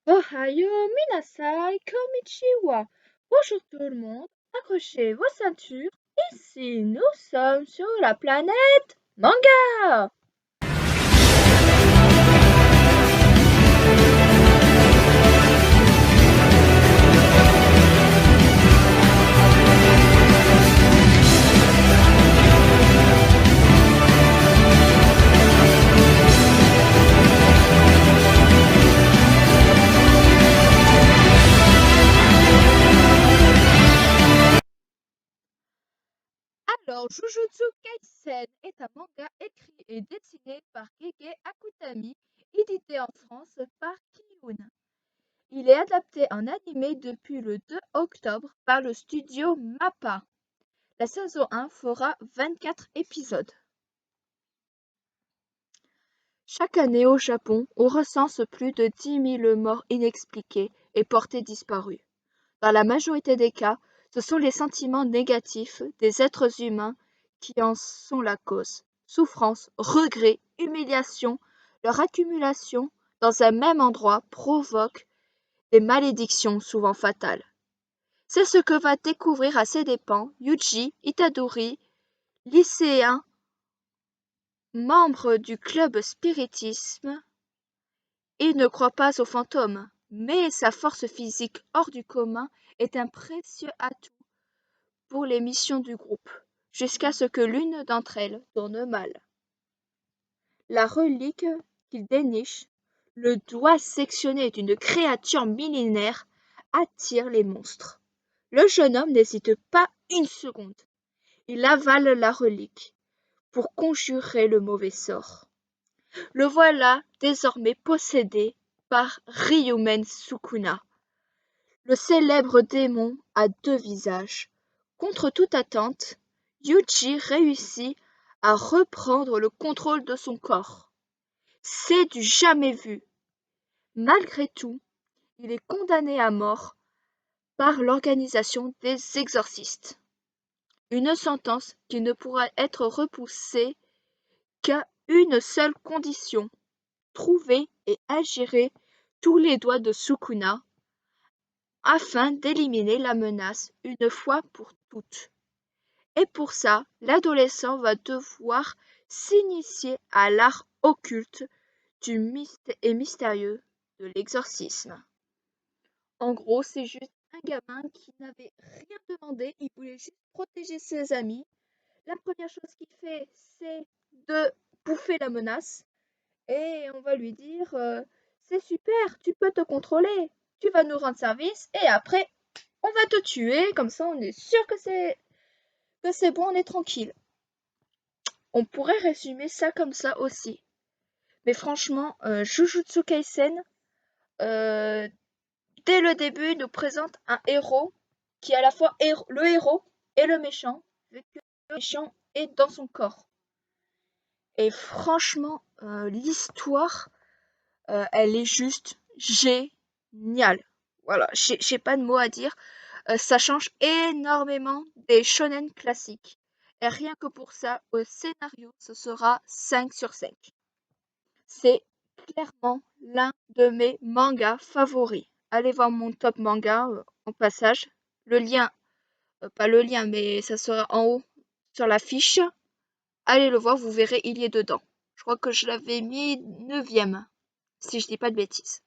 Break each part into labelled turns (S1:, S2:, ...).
S1: Ohayo minasai konnichiwa. Bonjour tout le monde, accrochez vos ceintures. Ici, nous sommes sur la planète Manga. Alors, Jujutsu Kaisen est un manga écrit et dessiné par Gege Akutami, édité en France par Kiyun. Il est adapté en animé depuis le 2 octobre par le studio MAPPA. La saison 1 fera 24 épisodes. Chaque année au Japon, on recense plus de 10 000 morts inexpliquées et portées disparues. Dans la majorité des cas, ce sont les sentiments négatifs des êtres humains qui en sont la cause. Souffrance, regret, humiliation, leur accumulation dans un même endroit provoque des malédictions souvent fatales. C'est ce que va découvrir à ses dépens Yuji Itadori, lycéen, membre du club spiritisme. Il ne croit pas aux fantômes, mais sa force physique hors du commun est un précieux atout pour les missions du groupe, jusqu'à ce que l'une d'entre elles tourne mal. La relique qu'il déniche, le doigt sectionné d'une créature millénaire, attire les monstres. Le jeune homme n'hésite pas une seconde. Il avale la relique pour conjurer le mauvais sort. Le voilà désormais possédé par Ryumen Sukuna, le célèbre démon à 2 visages. Contre toute attente, Yuji réussit à reprendre le contrôle de son corps. C'est du jamais vu. Malgré tout, il est condamné à mort par l'organisation des exorcistes. Une sentence qui ne pourra être repoussée qu'à une seule condition: trouver et ingérer tous les doigts de Sukuna afin d'éliminer la menace une fois pour toutes. Et pour ça, l'adolescent va devoir s'initier à l'art occulte et mystérieux de l'exorcisme. En gros, c'est juste un gamin qui n'avait rien demandé, il voulait juste protéger ses amis. La première chose qu'il fait, c'est de bouffer la menace. Et on va lui dire c'est super, tu peux te contrôler, tu vas nous rendre service et après on va te tuer, comme ça on est sûr que c'est bon, on est tranquille. On pourrait résumer ça comme ça aussi. Mais franchement, Jujutsu Kaisen, euh, dès le début, nous présente un héros qui est à la fois le héros et le méchant, vu que le méchant est dans son corps. Et franchement, l'histoire, elle est juste géniale. Voilà, j'ai pas de mots à dire. Ça change énormément des shonen classiques. Et rien que pour ça, au scénario, ce sera 5 sur 5. C'est clairement l'un de mes mangas favoris. Allez voir mon top manga en passage. Le lien, pas le lien, mais ça sera en haut sur la fiche. Allez le voir, vous verrez, il y est dedans. Je crois que je l'avais mis 9e, si je dis pas de bêtises.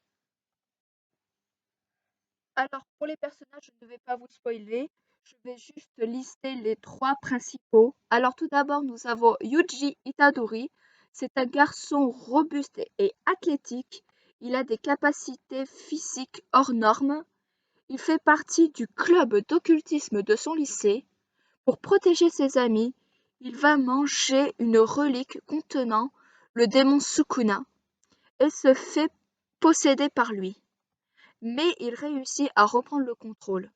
S1: Alors, pour les personnages, je ne vais pas vous spoiler. Je vais juste lister les 3 principaux. Alors, tout d'abord, nous avons Yuji Itadori. C'est un garçon robuste et athlétique. Il a des capacités physiques hors normes. Il fait partie du club d'occultisme de son lycée. Pour protéger ses amis, il va manger une relique contenant le démon Sukuna et se fait posséder par lui. Mais il réussit à reprendre le contrôle.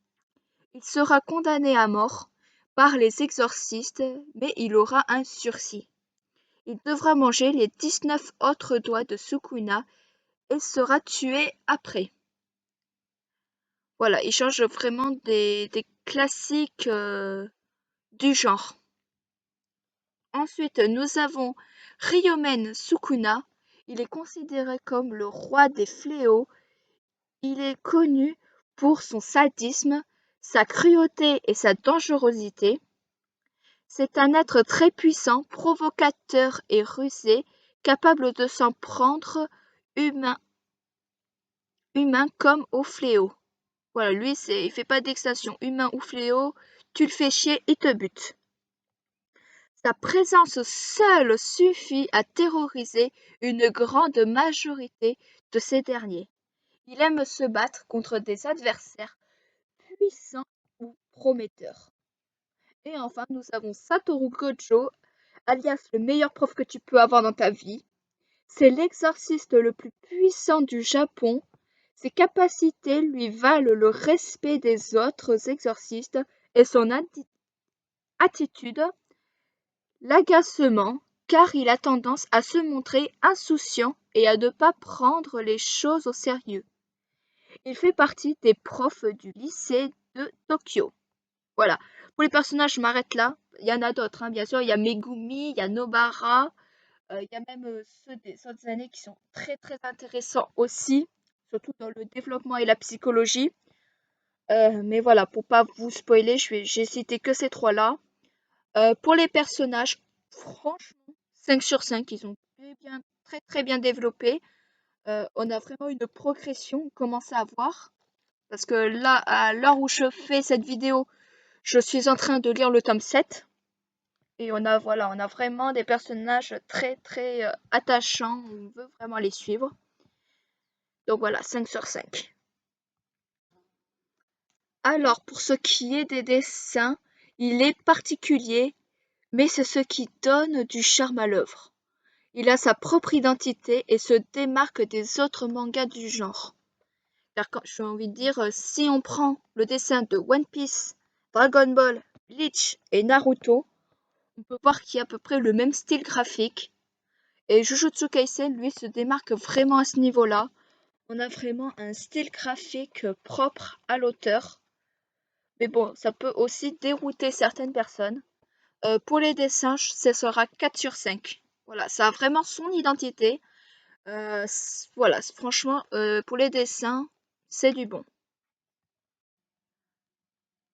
S1: Il sera condamné à mort par les exorcistes, mais il aura un sursis. Il devra manger les 19 autres doigts de Sukuna et sera tué après. Voilà, il change vraiment des classiques du genre. Ensuite, nous avons Ryomen Sukuna. Il est considéré comme le roi des fléaux. Il est connu pour son sadisme, sa cruauté et sa dangerosité. C'est un être très puissant, provocateur et rusé, capable de s'en prendre humain, humain comme au fléau. Voilà, lui, il fait pas d'extinction. Humain ou fléau, tu le fais chier, il te bute. Sa présence seule suffit à terroriser une grande majorité de ces derniers. Il aime se battre contre des adversaires puissants ou prometteurs. Et enfin, nous avons Satoru Gojo, alias le meilleur prof que tu peux avoir dans ta vie. C'est l'exorciste le plus puissant du Japon. Ses capacités lui valent le respect des autres exorcistes et son attitude l'agacement, car il a tendance à se montrer insouciant et à ne pas prendre les choses au sérieux. Il fait partie des profs du lycée de Tokyo. Voilà. Pour les personnages, je m'arrête là. Il y en a d'autres, hein, bien sûr. Il y a Megumi, il y a Nobara, il y a même ceux des autres années qui sont très très intéressants aussi, surtout dans le développement et la psychologie. Mais voilà, pour pas vous spoiler, j'ai cité que ces trois-là. Pour les personnages, franchement, 5 sur 5, ils ont très très bien développé. On a vraiment une progression, on commence à voir. Parce que là, à l'heure où je fais cette vidéo, je suis en train de lire le tome 7. Et on a vraiment des personnages très très attachants, on veut vraiment les suivre. Donc voilà, 5 sur 5. Alors, pour ce qui est des dessins, il est particulier, mais c'est ce qui donne du charme à l'œuvre. Il a sa propre identité et se démarque des autres mangas du genre. Car j'ai envie de dire, si on prend le dessin de One Piece, Dragon Ball, Bleach et Naruto, on peut voir qu'il y a à peu près le même style graphique. Et Jujutsu Kaisen, lui, se démarque vraiment à ce niveau-là. On a vraiment un style graphique propre à l'auteur. Mais bon, ça peut aussi dérouter certaines personnes. Pour les dessins, ce sera 4 sur 5. Voilà, ça a vraiment son identité. Voilà, franchement, pour les dessins, c'est du bon.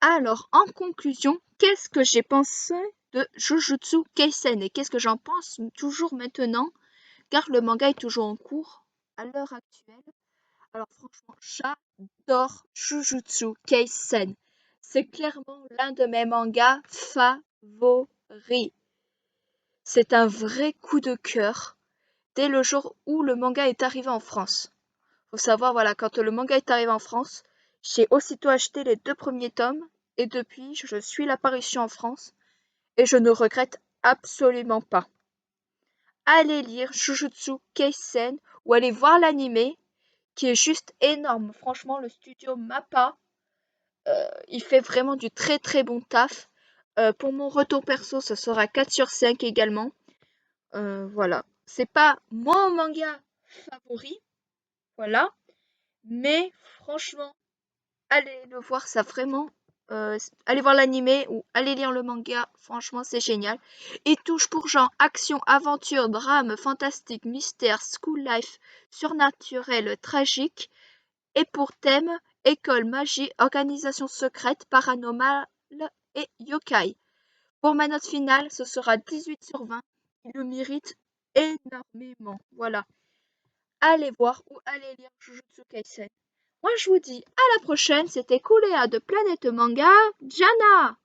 S1: Alors, en conclusion, qu'est-ce que j'ai pensé de Jujutsu Kaisen et qu'est-ce que j'en pense toujours maintenant, car le manga est toujours en cours à l'heure actuelle. Alors franchement, j'adore Jujutsu Kaisen. C'est clairement l'un de mes mangas favoris. C'est un vrai coup de cœur dès le jour où le manga est arrivé en France. Faut savoir, voilà, quand le manga est arrivé en France, j'ai aussitôt acheté les 2 premiers tomes et depuis, je suis l'apparition en France et je ne regrette absolument pas. Allez lire Jujutsu Kaisen ou allez voir l'anime qui est juste énorme. Franchement, le studio MAPPA, il fait vraiment du très très bon taf. Pour mon retour perso, ce sera 4 sur 5 également. Voilà. C'est pas mon manga favori, voilà. Mais franchement, allez le voir, ça vraiment. Allez voir l'animé ou allez lire le manga, franchement c'est génial. Il touche pour genre action, aventure, drame, fantastique, mystère, school life, surnaturel, tragique. Et pour thème, école, magie, organisation secrète, paranormale et yokai. Pour ma note finale, ce sera 18 sur 20. Il le mérite énormément. Voilà. Allez voir ou allez lire Jujutsu Kaisen. Moi, je vous dis à la prochaine. C'était Kulea de Planète Manga. Jana!